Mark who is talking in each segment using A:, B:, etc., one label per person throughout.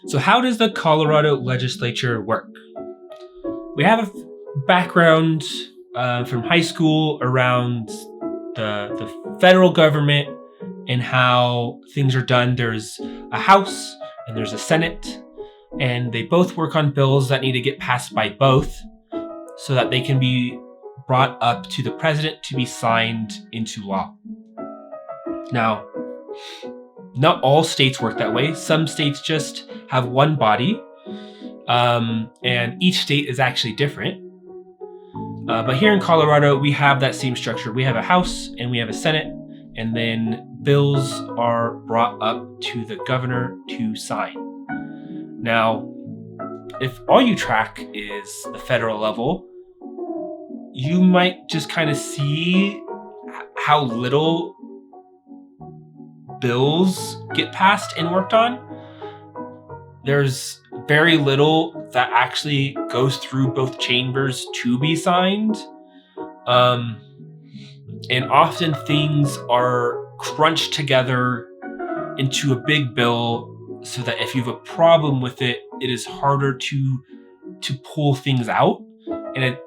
A: So how does the Colorado legislature work? We have a background from high school around the federal government and how things are done. There's a House and there's a Senate, and they both work on bills that need to get passed by both so that they can be brought up to the president to be signed into law. Now, not all states work that way. Some states just have one body, and each state is actually different. But here in Colorado, we have that same structure. We have a House and we have a Senate, and then bills are brought up to the governor to sign. Now, if all you track is the federal level, you might just kind of see how little bills get passed and worked on. There's very little that actually goes through both chambers to be signed. And often things are crunched together into a big bill so that if you have a problem with it, it is harder to pull things out, and it's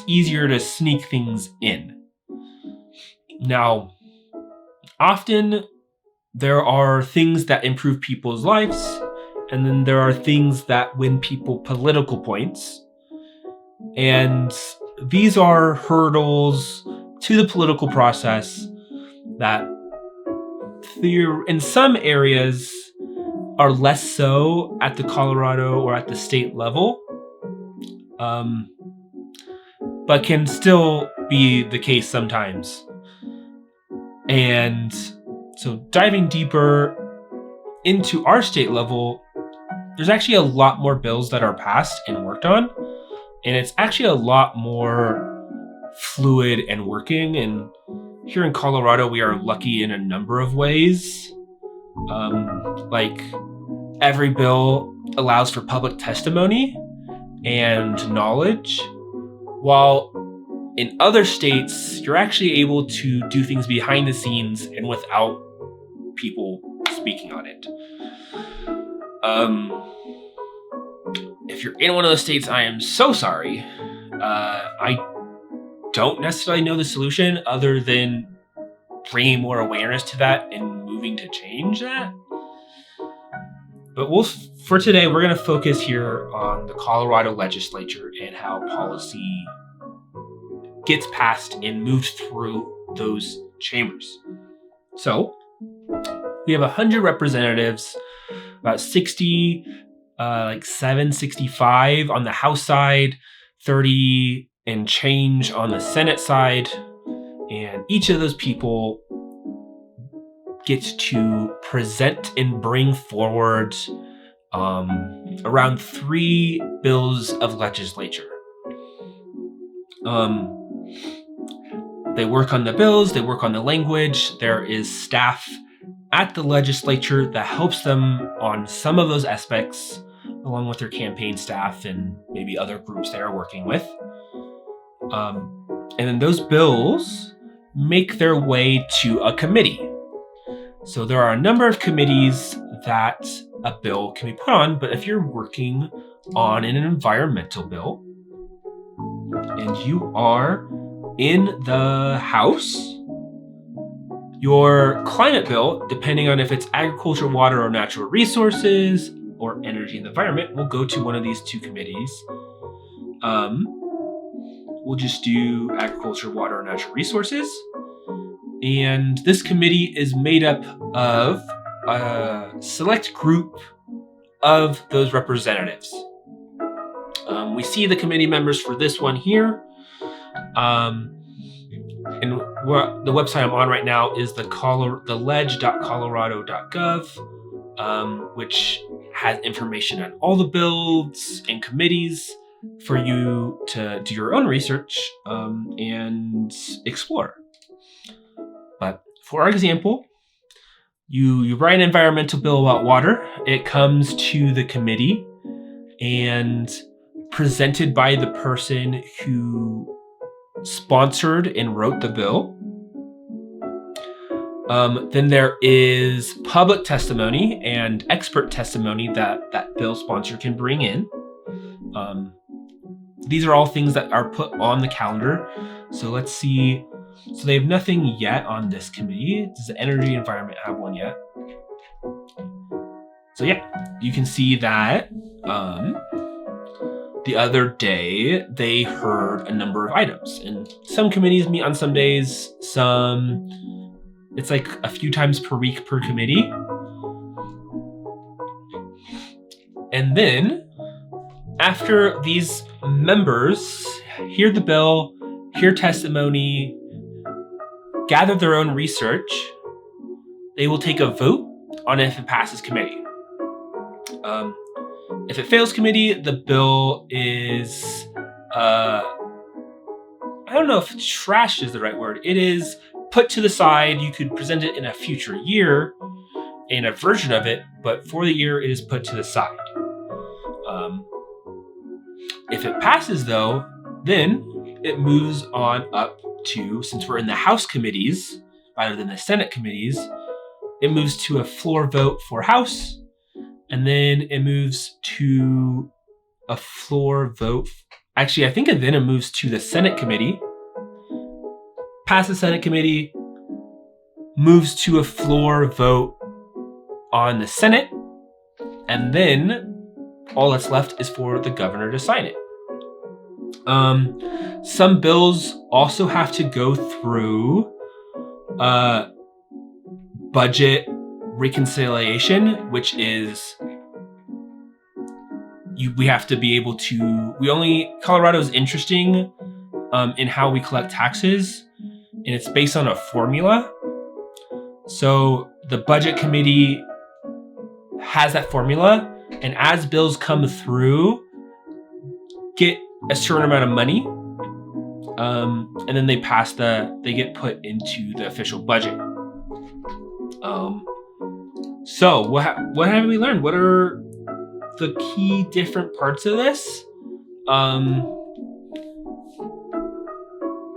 A: easier to sneak things in. Now, often there are things that improve people's lives, and then there are things that win people political points. And these are hurdles to the political process that in some areas are less so at the Colorado or at the state level, but can still be the case sometimes. And so diving deeper into our state level, there's actually a lot more bills that are passed and worked on, and it's actually a lot more fluid and working. And here in Colorado, we are lucky in a number of ways. Like every bill allows for public testimony and knowledge, while in other states, you're actually able to do things behind the scenes and without people speaking on it. If you're in one of those states, I am so sorry. I don't necessarily know the solution other than bringing more awareness to that and moving to change that. But for today, we're going to focus here on the Colorado legislature and how policy gets passed and moves through those chambers. So we have 100 representatives, about 60, 65 on the House side, 30 and change on the Senate side. And each of those people gets to present and bring forward around 3 bills of legislature. They work on the bills, they work on the language. There is staff at the legislature that helps them on some of those aspects, along with their campaign staff and maybe other groups they are working with. And then those bills make their way to a committee. So there are a number of committees that a bill can be put on, but if you're working on an environmental bill and you are in the House, your climate bill, depending on if it's agriculture, water, or natural resources, or energy and the environment, will go to one of these 2 committees. We'll just do agriculture, water, or natural resources. And this committee is made up of a select group of those representatives. We see the committee members for this one here. And the website I'm on right now is the ledge.colorado.gov, which has information on all the bills and committees for you to do your own research and explore. But for our example, you write an environmental bill about water. It comes to the committee and presented by the person who sponsored and wrote the bill. Then there is public testimony and expert testimony that bill sponsor can bring in. These are all things that are put on the calendar. So let's see. So they have nothing yet on this committee. Does the Energy Environment have one yet? So yeah, you can see that the other day they heard a number of items. And some committees meet on some days, some it's like a few times per week per committee. And then after these members hear the bill, hear testimony, gather their own research, they will take a vote on if it passes committee. If it fails committee, the bill is, I don't know if trashed is the right word. It is put to the side. You could present it in a future year in a version of it, but for the year, it is put to the side. If it passes, though, then it moves on up to, since we're in the House committees rather than the Senate committees, it moves to a floor vote for House, and then it moves to a floor vote. Actually, I think then it moves to the Senate committee, pass the Senate committee, moves to a floor vote on the Senate, and then all that's left is for the governor to sign it. Some bills also have to go through budget reconciliation, which is we have to be able to. Colorado is interesting in how we collect taxes, and it's based on a formula. So the budget committee has that formula, and as bills come through, get a certain amount of money, and then they get put into the official budget. So what have we learned? What are the key different parts of this?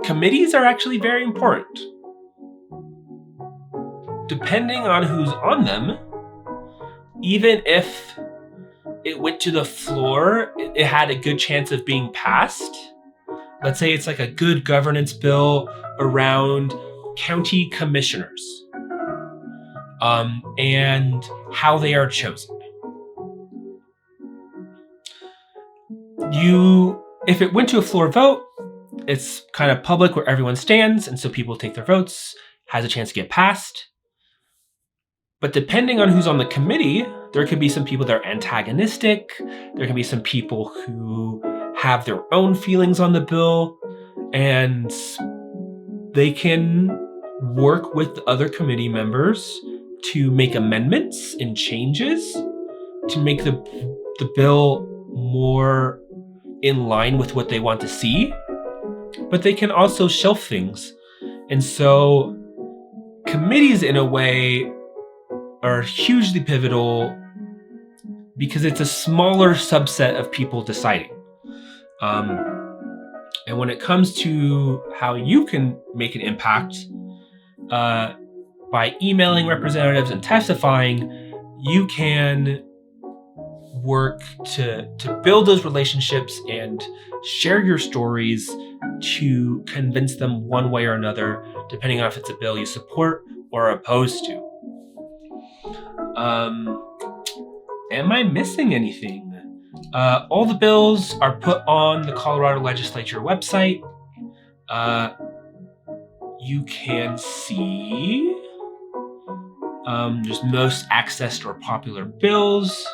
A: Committees are actually very important. Depending on who's on them, even if it went to the floor, it had a good chance of being passed. Let's say it's like a good governance bill around county commissioners, and how they are chosen. If it went to a floor vote, it's kind of public where everyone stands, and so people take their votes, has a chance to get passed. But depending on who's on the committee, there could be some people that are antagonistic. There can be some people who have their own feelings on the bill, and they can work with other committee members to make amendments and changes to make the bill more in line with what they want to see. But they can also shelf things. And so committees, in a way, are hugely pivotal because it's a smaller subset of people deciding. And when it comes to how you can make an impact, by emailing representatives and testifying, you can work to build those relationships and share your stories to convince them one way or another, depending on if it's a bill you support or opposed to. Am I missing anything? All the bills are put on the Colorado Legislature website. You can see there's most accessed or popular bills.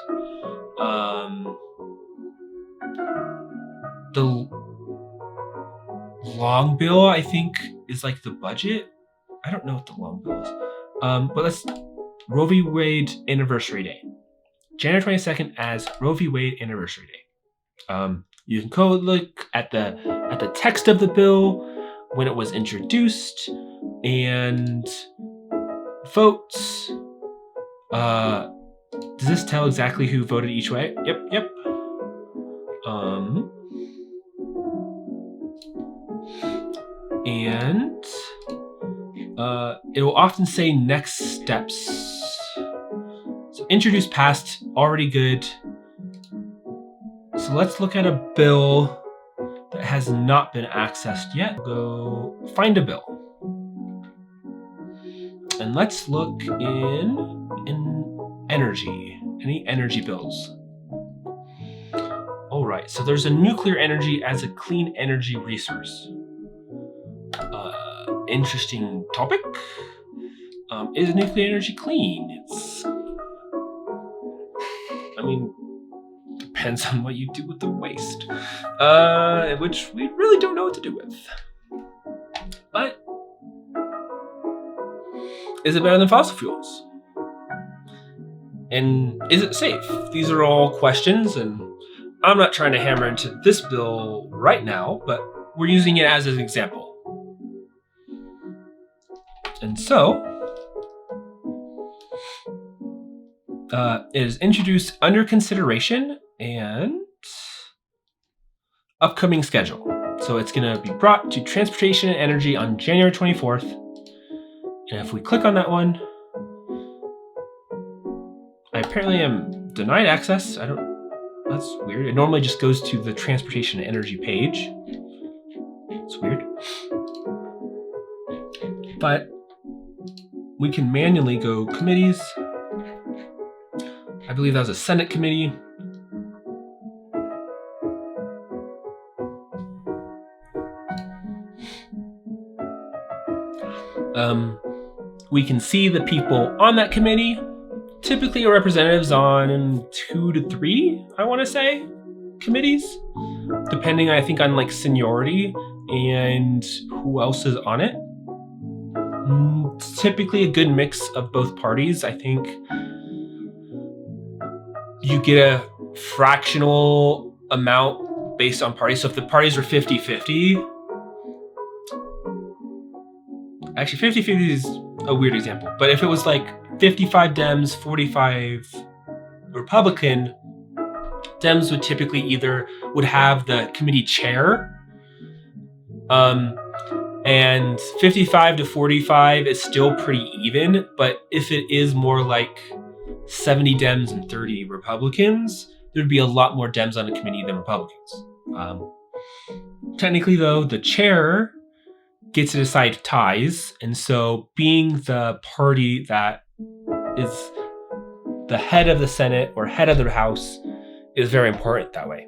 A: The long bill, I think, is like the budget. I don't know what the long bill is. But let's Roe v. Wade Anniversary Day. January 22nd as Roe v. Wade Anniversary Day. You can go look at the text of the bill, when it was introduced, and votes. Does this tell exactly who voted each way? Yep. And it will often say next steps. So introduce passed, already good. So let's look at a bill that has not been accessed yet. Go find a bill. And let's look in energy. Any energy bills? All right, so there's a nuclear energy as a clean energy resource. Interesting topic. Is nuclear energy clean? Depends on what you do with the waste, which we really don't know what to do with. But is it better than fossil fuels? And is it safe? These are all questions, and I'm not trying to hammer into this bill right now, but we're using it as an example. And so, it is introduced under consideration and upcoming schedule. So it's going to be brought to Transportation and Energy on January 24th. And if we click on that one, I apparently am denied access. That's weird. It normally just goes to the Transportation and Energy page. It's weird. But we can manually go committees. I believe that was a Senate committee. We can see the people on that committee. Typically, representatives on 2 to 3, I want to say, committees, depending, I think, on like seniority and who else is on it. Typically a good mix of both parties. I think you get a fractional amount based on parties. So if the parties are 50-50, actually 50-50 is a weird example, but if it was like 55 Dems, 45 Republican, Dems would typically would have the committee chair, and 55 to 45 is still pretty even, but if it is more like 70 Dems and 30 Republicans, there'd be a lot more Dems on the committee than Republicans. Technically, though, the chair gets to decide ties, and so being the party that is the head of the Senate or head of the House is very important that way.